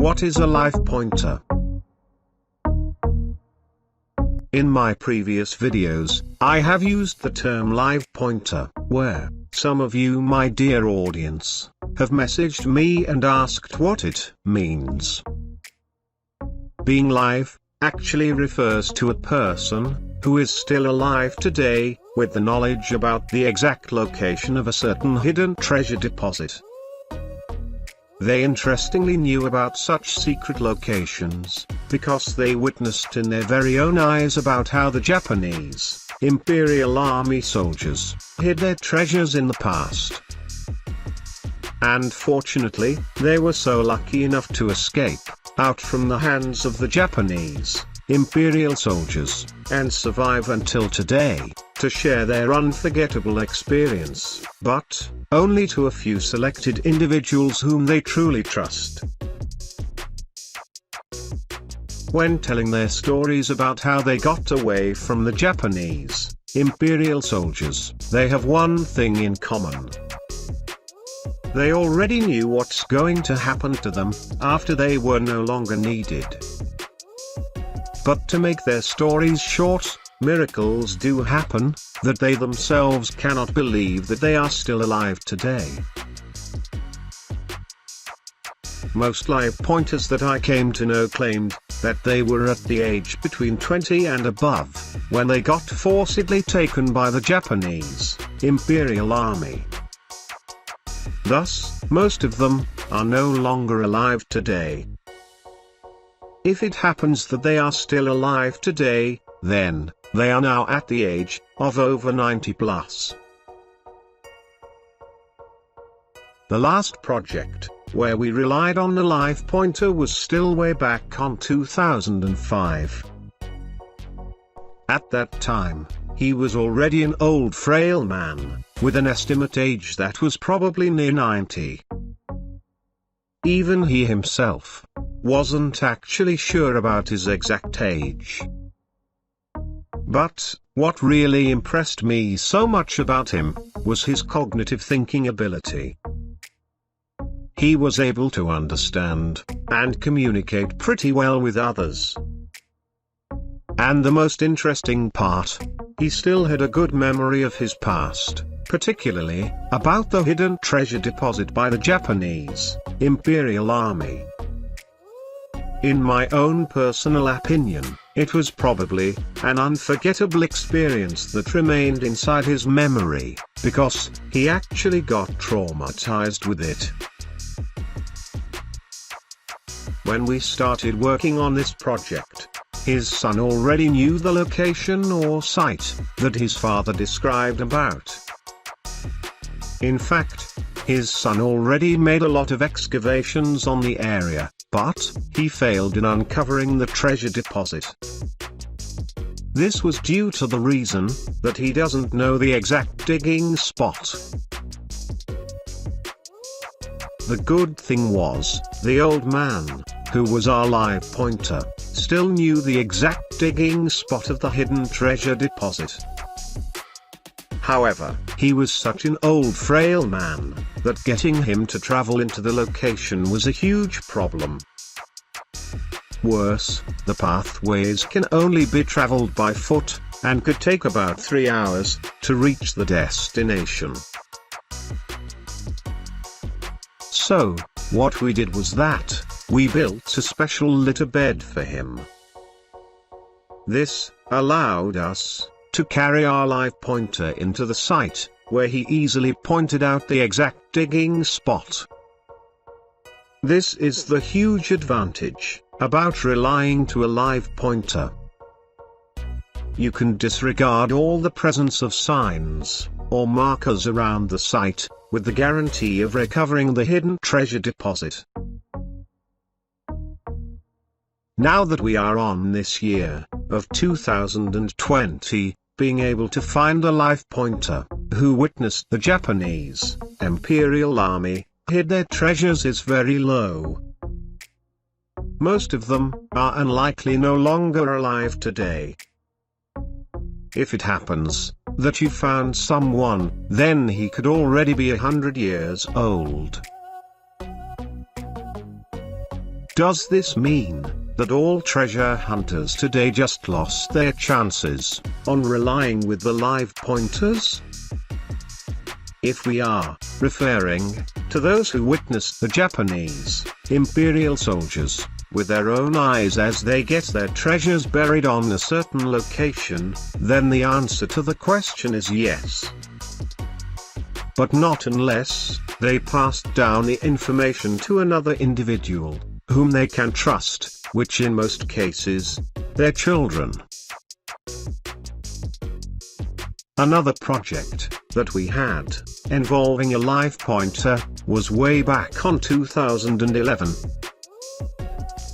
What is a live pointer? In my previous videos, I have used the term live pointer, where some of you, my dear audience, have messaged me and asked what it means. Being live actually refers to a person who is still alive today, with the knowledge about the exact location of a certain hidden treasure deposit. They interestingly knew about such secret locations, because they witnessed in their very own eyes about how the Japanese Imperial Army soldiers hid their treasures in the past. And fortunately, they were so lucky enough to escape out from the hands of the Japanese Imperial soldiers, and survive until today, to share their unforgettable experience, but only to a few selected individuals whom they truly trust. When telling their stories about how they got away from the Japanese Imperial soldiers, they have one thing in common. They already knew what's going to happen to them after they were no longer needed. But to make their stories short, miracles do happen, that they themselves cannot believe that they are still alive today. Most live pointers that I came to know claimed that they were at the age between 20 and above, when they got forcibly taken by the Japanese Imperial Army. Thus, most of them are no longer alive today. If it happens that they are still alive today, then they are now at the age of over 90 plus. The last project where we relied on the live pointer was still way back on 2005. At that time, he was already an old frail man, with an estimate age that was probably near 90. Even he himself wasn't actually sure about his exact age. But what really impressed me so much about him was his cognitive thinking ability. He was able to understand and communicate pretty well with others. And the most interesting part, he still had a good memory of his past, particularly about the hidden treasure deposit by the Japanese Imperial Army. In my own personal opinion, it was probably an unforgettable experience that remained inside his memory, because he actually got traumatized with it. When we started working on this project, his son already knew the location or site that his father described about. In fact, his son already made a lot of excavations on the area, but he failed in uncovering the treasure deposit. This was due to the reason that he doesn't know the exact digging spot. The good thing was, the old man, who was our live pointer, still knew the exact digging spot of the hidden treasure deposit. However, he was such an old frail man, that getting him to travel into the location was a huge problem. Worse, the pathways can only be traveled by foot, and could take about 3 hours to reach the destination. So, what we did was that we built a special litter bed for him. This allowed us to carry our live pointer into the site, where he easily pointed out the exact digging spot. This is the huge advantage about relying to a live pointer. You can disregard all the presence of signs or markers around the site, with the guarantee of recovering the hidden treasure deposit. Now that we are on this year of 2020, being able to find a live pointer who witnessed the Japanese Imperial Army hid their treasures is very low. Most of them are unlikely no longer alive today. If it happens that you found someone, then he could already be 100 years old. Does this mean that all treasure hunters today just lost their chances on relying with the live pointers? If we are referring to those who witnessed the Japanese imperial soldiers with their own eyes as they get their treasures buried on a certain location, then the answer to the question is yes. But not unless they passed down the information to another individual whom they can trust, which in most cases, their children. Another project that we had involving a live pointer was way back on 2011.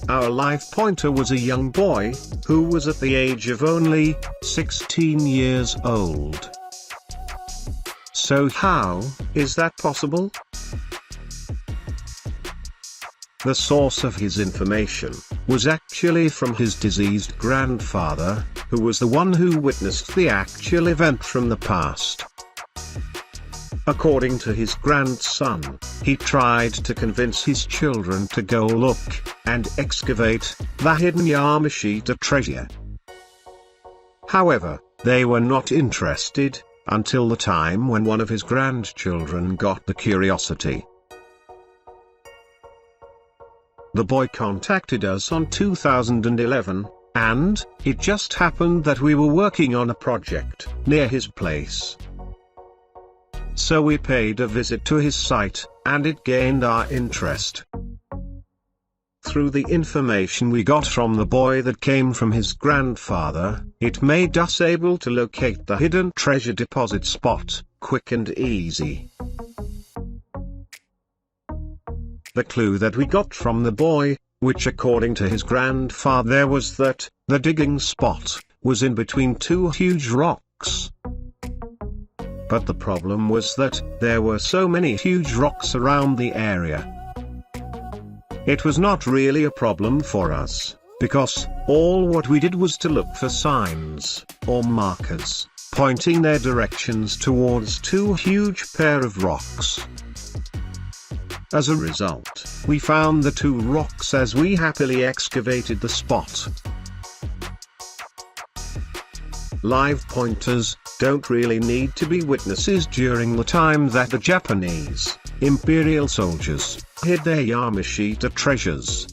Our live pointer was a young boy who was at the age of only 16 years old. So how is that possible? The source of his information was actually from his deceased grandfather, who was the one who witnessed the actual event from the past. According to his grandson, he tried to convince his children to go look and excavate the hidden Yamashita treasure. However, they were not interested until the time when one of his grandchildren got the curiosity. The boy contacted us on 2011, and it just happened that we were working on a project near his place. So we paid a visit to his site, and it gained our interest. Through the information we got from the boy that came from his grandfather, it made us able to locate the hidden treasure deposit spot, quick and easy. The clue that we got from the boy, which according to his grandfather was that the digging spot was in between two huge rocks. But the problem was that there were so many huge rocks around the area. It was not really a problem for us, because all what we did was to look for signs or markers pointing their directions towards two huge pair of rocks. As a result, we found the two rocks as we happily excavated the spot. Live pointers don't really need to be witnesses during the time that the Japanese imperial soldiers hid their Yamashita treasures.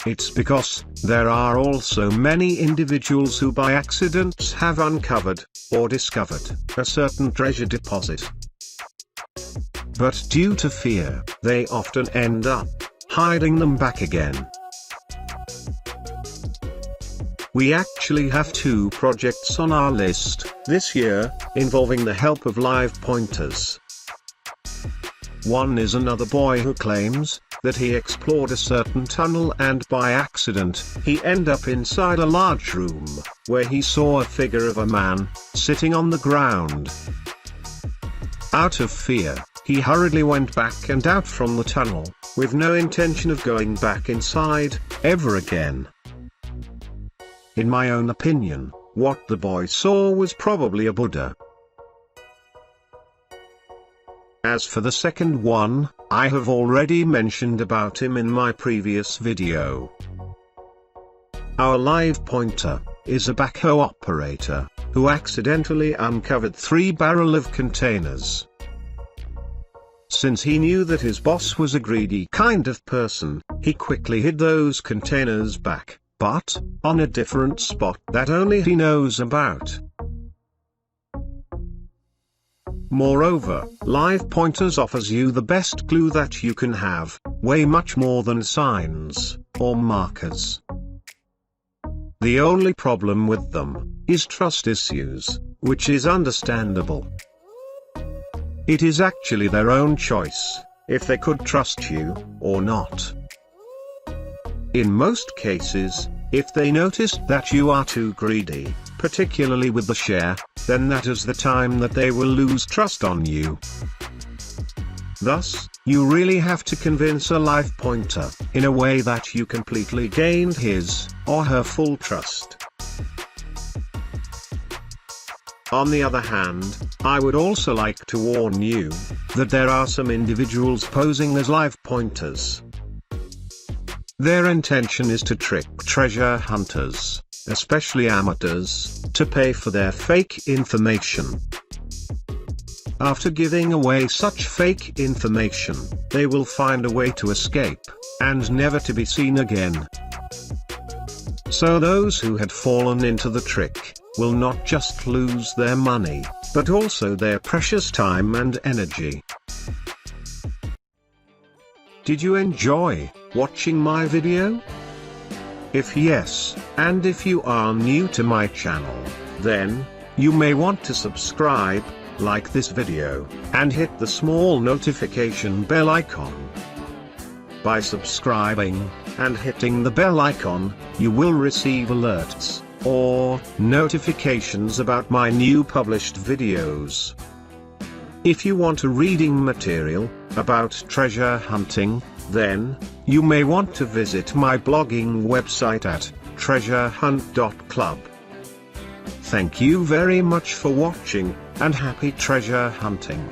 It's because there are also many individuals who by accident have uncovered or discovered a certain treasure deposit. But due to fear, they often end up hiding them back again. We actually have two projects on our list this year, involving the help of live pointers. One is another boy who claims that he explored a certain tunnel and by accident, he ended up inside a large room, where he saw a figure of a man sitting on the ground. Out of fear, he hurriedly went back and out from the tunnel, with no intention of going back inside ever again. In my own opinion, what the boy saw was probably a Buddha. As for the second one, I have already mentioned about him in my previous video. Our live pointer is a backhoe operator who accidentally uncovered 3 barrels of containers. Since he knew that his boss was a greedy kind of person, he quickly hid those containers back, but on a different spot that only he knows about. Moreover, live pointers offers you the best clue that you can have, way much more than signs or markers. The only problem with them is trust issues, which is understandable. It is actually their own choice, if they could trust you, or not. In most cases, if they noticed that you are too greedy, particularly with the share, then that is the time that they will lose trust on you. Thus, you really have to convince a live pointer, in a way that you completely gained his or her full trust. On the other hand, I would also like to warn you that there are some individuals posing as live pointers. Their intention is to trick treasure hunters, especially amateurs, to pay for their fake information. After giving away such fake information, they will find a way to escape, and never to be seen again. So those who had fallen into the trick, will not just lose their money, but also their precious time and energy. Did you enjoy watching my video? If yes, and if you are new to my channel, then you may want to subscribe, like this video, and hit the small notification bell icon. By subscribing and hitting the bell icon, you will receive alerts or notifications about my new published videos. If you want a reading material about treasure hunting, then you may want to visit my blogging website at treasurehunt.club. Thank you very much for watching, and happy treasure hunting.